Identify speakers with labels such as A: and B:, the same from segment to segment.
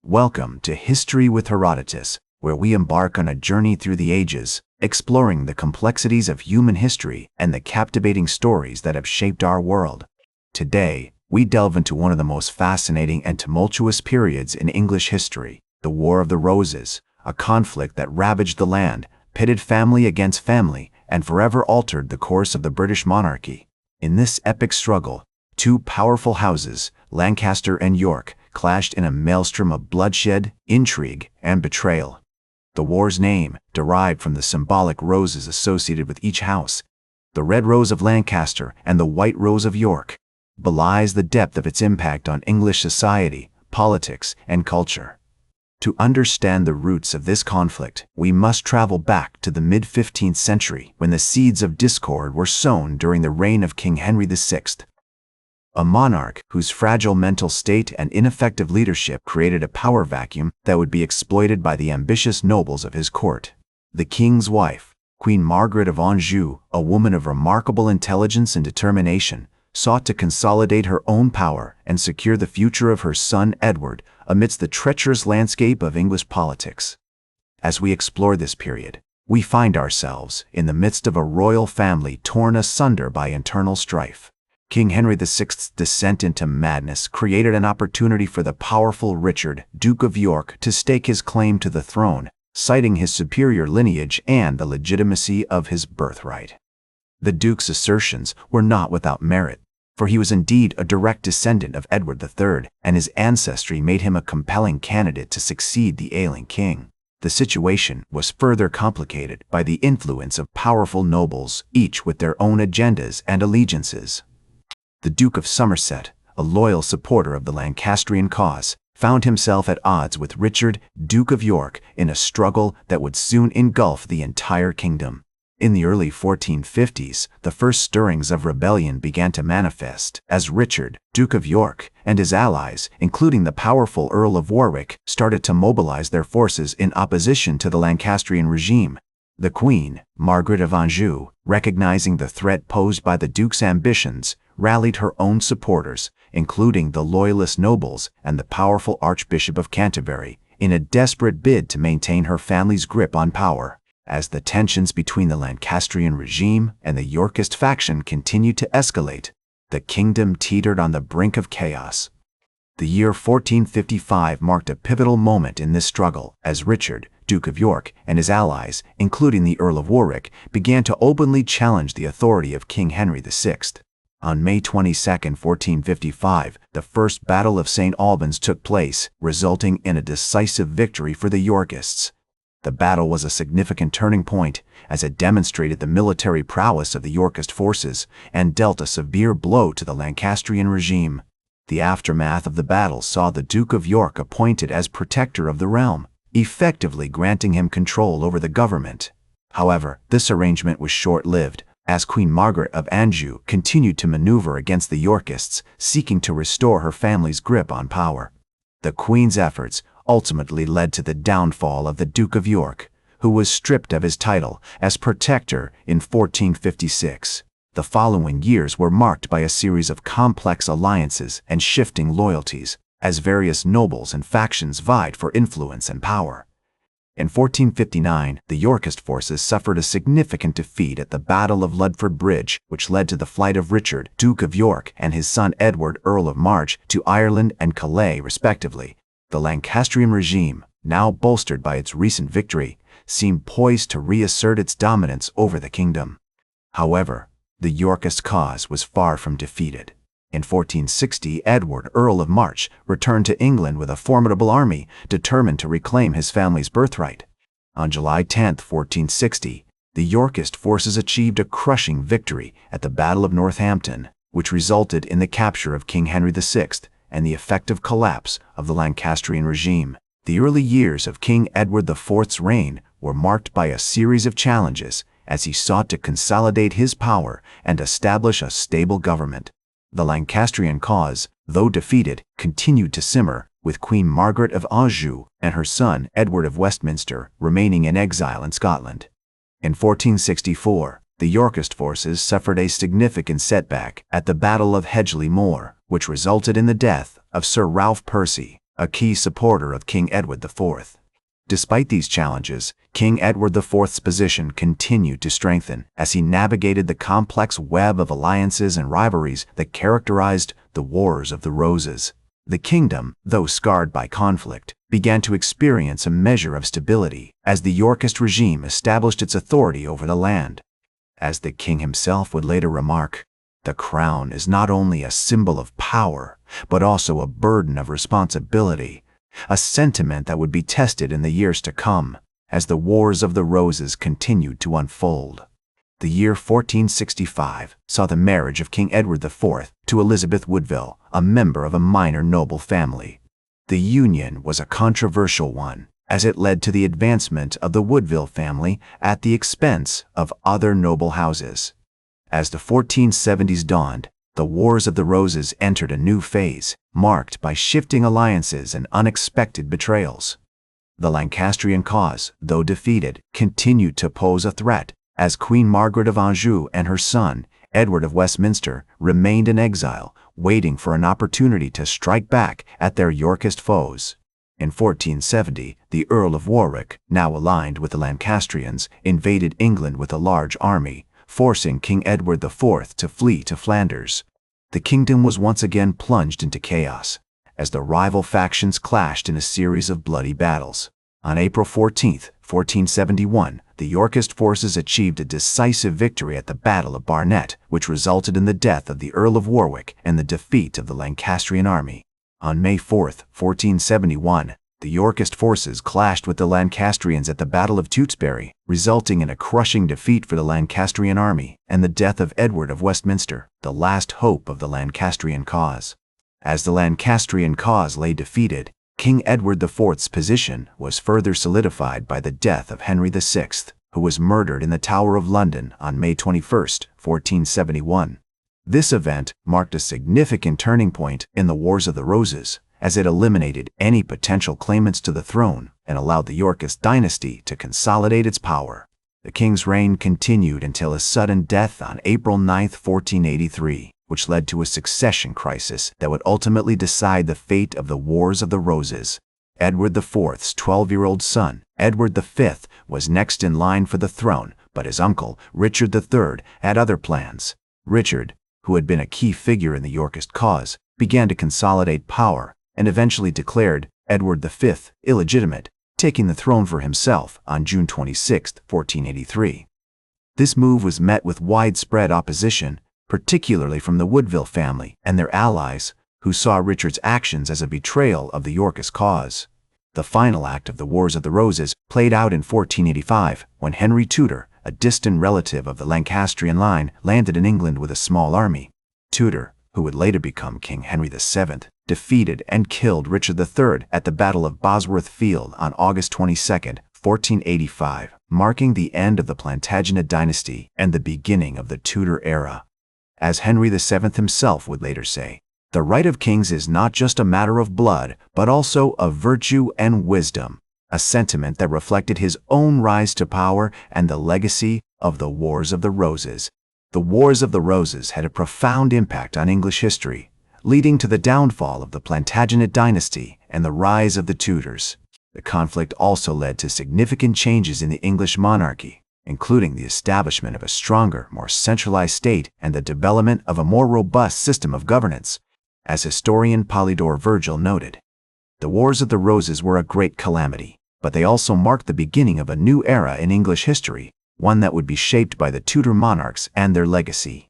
A: Welcome to History with Herodotus, where we embark on a journey through the ages, exploring the complexities of human history and the captivating stories that have shaped our world. Today, we delve into one of the most fascinating and tumultuous periods in English history, the War of the Roses, a conflict that ravaged the land, pitted family against family, and forever altered the course of the British monarchy. In this epic struggle, two powerful houses, Lancaster and York, clashed in a maelstrom of bloodshed, intrigue, and betrayal. The war's name, derived from the symbolic roses associated with each house, the red rose of Lancaster and the white rose of York, belies the depth of its impact on English society, politics, and culture. To understand the roots of this conflict, we must travel back to the mid-15th century when the seeds of discord were sown during the reign of King Henry VI. A monarch whose fragile mental state and ineffective leadership created a power vacuum that would be exploited by the ambitious nobles of his court. The king's wife, Queen Margaret of Anjou, a woman of remarkable intelligence and determination, sought to consolidate her own power and secure the future of her son Edward amidst the treacherous landscape of English politics. As we explore this period, we find ourselves in the midst of a royal family torn asunder by internal strife. King Henry VI's descent into madness created an opportunity for the powerful Richard, Duke of York, to stake his claim to the throne, citing his superior lineage and the legitimacy of his birthright. The Duke's assertions were not without merit, for he was indeed a direct descendant of Edward III, and his ancestry made him a compelling candidate to succeed the ailing king. The situation was further complicated by the influence of powerful nobles, each with their own agendas and allegiances. The Duke of Somerset, a loyal supporter of the Lancastrian cause, found himself at odds with Richard, Duke of York, in a struggle that would soon engulf the entire kingdom. In the early 1450s, the first stirrings of rebellion began to manifest as Richard, Duke of York, and his allies, including the powerful Earl of Warwick, started to mobilize their forces in opposition to the Lancastrian regime. The Queen, Margaret of Anjou, recognizing the threat posed by the Duke's ambitions, rallied her own supporters, including the loyalist nobles and the powerful Archbishop of Canterbury, in a desperate bid to maintain her family's grip on power. As the tensions between the Lancastrian regime and the Yorkist faction continued to escalate, the kingdom teetered on the brink of chaos. The year 1455 marked a pivotal moment in this struggle as Richard, Duke of York, and his allies, including the Earl of Warwick, began to openly challenge the authority of King Henry VI. On May 22, 1455, the First Battle of St. Albans took place, resulting in a decisive victory for the Yorkists. The battle was a significant turning point, as it demonstrated the military prowess of the Yorkist forces and dealt a severe blow to the Lancastrian regime. The aftermath of the battle saw the Duke of York appointed as protector of the realm, effectively granting him control over the government. However, this arrangement was short-lived, as Queen Margaret of Anjou continued to maneuver against the Yorkists, seeking to restore her family's grip on power. The Queen's efforts ultimately led to the downfall of the Duke of York, who was stripped of his title as protector in 1456. The following years were marked by a series of complex alliances and shifting loyalties, as various nobles and factions vied for influence and power. In 1459, the Yorkist forces suffered a significant defeat at the Battle of Ludford Bridge, which led to the flight of Richard, Duke of York, and his son Edward, Earl of March, to Ireland and Calais, respectively. The Lancastrian regime, now bolstered by its recent victory, seemed poised to reassert its dominance over the kingdom. However, the Yorkist cause was far from defeated. In 1460, Edward, Earl of March, returned to England with a formidable army, determined to reclaim his family's birthright. On July 10, 1460, the Yorkist forces achieved a crushing victory at the Battle of Northampton, which resulted in the capture of King Henry VI and the effective collapse of the Lancastrian regime. The early years of King Edward IV's reign were marked by a series of challenges as he sought to consolidate his power and establish a stable government. The Lancastrian cause, though defeated, continued to simmer, with Queen Margaret of Anjou and her son Edward of Westminster remaining in exile in Scotland. In 1464, the Yorkist forces suffered a significant setback at the Battle of Hedgeley Moor, which resulted in the death of Sir Ralph Percy, a key supporter of King Edward IV. Despite these challenges, King Edward IV's position continued to strengthen as he navigated the complex web of alliances and rivalries that characterized the Wars of the Roses. The kingdom, though scarred by conflict, began to experience a measure of stability as the Yorkist regime established its authority over the land. As the king himself would later remark, the crown is not only a symbol of power, but also a burden of responsibility, a sentiment that would be tested in the years to come as the Wars of the Roses continued to unfold. The year 1465 saw the marriage of King Edward IV to Elizabeth Woodville, a member of a minor noble family. The union was a controversial one, as it led to the advancement of the Woodville family at the expense of other noble houses. As the 1470s dawned, the Wars of the Roses entered a new phase, marked by shifting alliances and unexpected betrayals. The Lancastrian cause, though defeated, continued to pose a threat, as Queen Margaret of Anjou and her son, Edward of Westminster, remained in exile, waiting for an opportunity to strike back at their Yorkist foes. In 1470, the Earl of Warwick, now aligned with the Lancastrians, invaded England with a large army, forcing King Edward IV to flee to Flanders. The kingdom was once again plunged into chaos, as the rival factions clashed in a series of bloody battles. On April 14, 1471, the Yorkist forces achieved a decisive victory at the Battle of Barnet, which resulted in the death of the Earl of Warwick and the defeat of the Lancastrian army. On May 4, 1471, the Yorkist forces clashed with the Lancastrians at the Battle of Tewkesbury, resulting in a crushing defeat for the Lancastrian army and the death of Edward of Westminster, the last hope of the Lancastrian cause. As the Lancastrian cause lay defeated, King Edward IV's position was further solidified by the death of Henry VI, who was murdered in the Tower of London on May 21, 1471. This event marked a significant turning point in the Wars of the Roses, as it eliminated any potential claimants to the throne and allowed the Yorkist dynasty to consolidate its power. The king's reign continued until his sudden death on April 9, 1483, which led to a succession crisis that would ultimately decide the fate of the Wars of the Roses. Edward IV's 12-year-old son, Edward V, was next in line for the throne, but his uncle, Richard III, had other plans. Richard, who had been a key figure in the Yorkist cause, began to consolidate power and eventually declared Edward V illegitimate, taking the throne for himself on June 26, 1483. This move was met with widespread opposition, particularly from the Woodville family and their allies, who saw Richard's actions as a betrayal of the Yorkist cause. The final act of the Wars of the Roses played out in 1485, when Henry Tudor, a distant relative of the Lancastrian line, landed in England with a small army. Tudor, who would later become King Henry VII, defeated and killed Richard III at the Battle of Bosworth Field on August 22, 1485, marking the end of the Plantagenet dynasty and the beginning of the Tudor era. As Henry VII himself would later say, the right of kings is not just a matter of blood, but also of virtue and wisdom, a sentiment that reflected his own rise to power and the legacy of the Wars of the Roses. The Wars of the Roses had a profound impact on English history, leading to the downfall of the Plantagenet dynasty and the rise of the Tudors. The conflict also led to significant changes in the English monarchy, including the establishment of a stronger, more centralized state and the development of a more robust system of governance. As historian Polydore Virgil noted, the Wars of the Roses were a great calamity, but they also marked the beginning of a new era in English history, one that would be shaped by the Tudor monarchs and their legacy.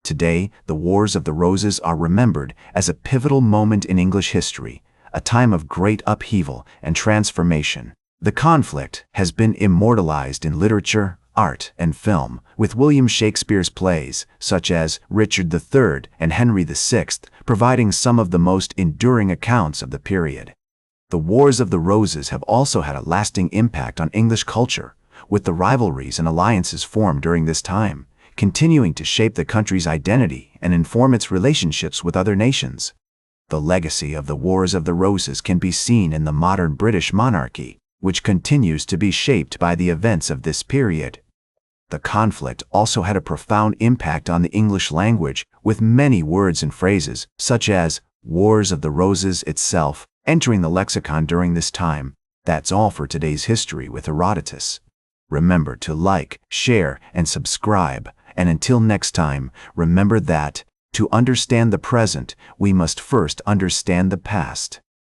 A: Today, the Wars of the Roses are remembered as a pivotal moment in English history, a time of great upheaval and transformation. The conflict has been immortalized in literature, art, and film, with William Shakespeare's plays, such as Richard III and Henry VI, providing some of the most enduring accounts of the period. The Wars of the Roses have also had a lasting impact on English culture, with the rivalries and alliances formed during this time, continuing to shape the country's identity and inform its relationships with other nations. The legacy of the Wars of the Roses can be seen in the modern British monarchy, which continues to be shaped by the events of this period. The conflict also had a profound impact on the English language, with many words and phrases, such as Wars of the Roses itself entering the lexicon during this time. That's all for today's History with Herodotus. Remember to like, share, and subscribe. And until next time, remember that, to understand the present, we must first understand the past.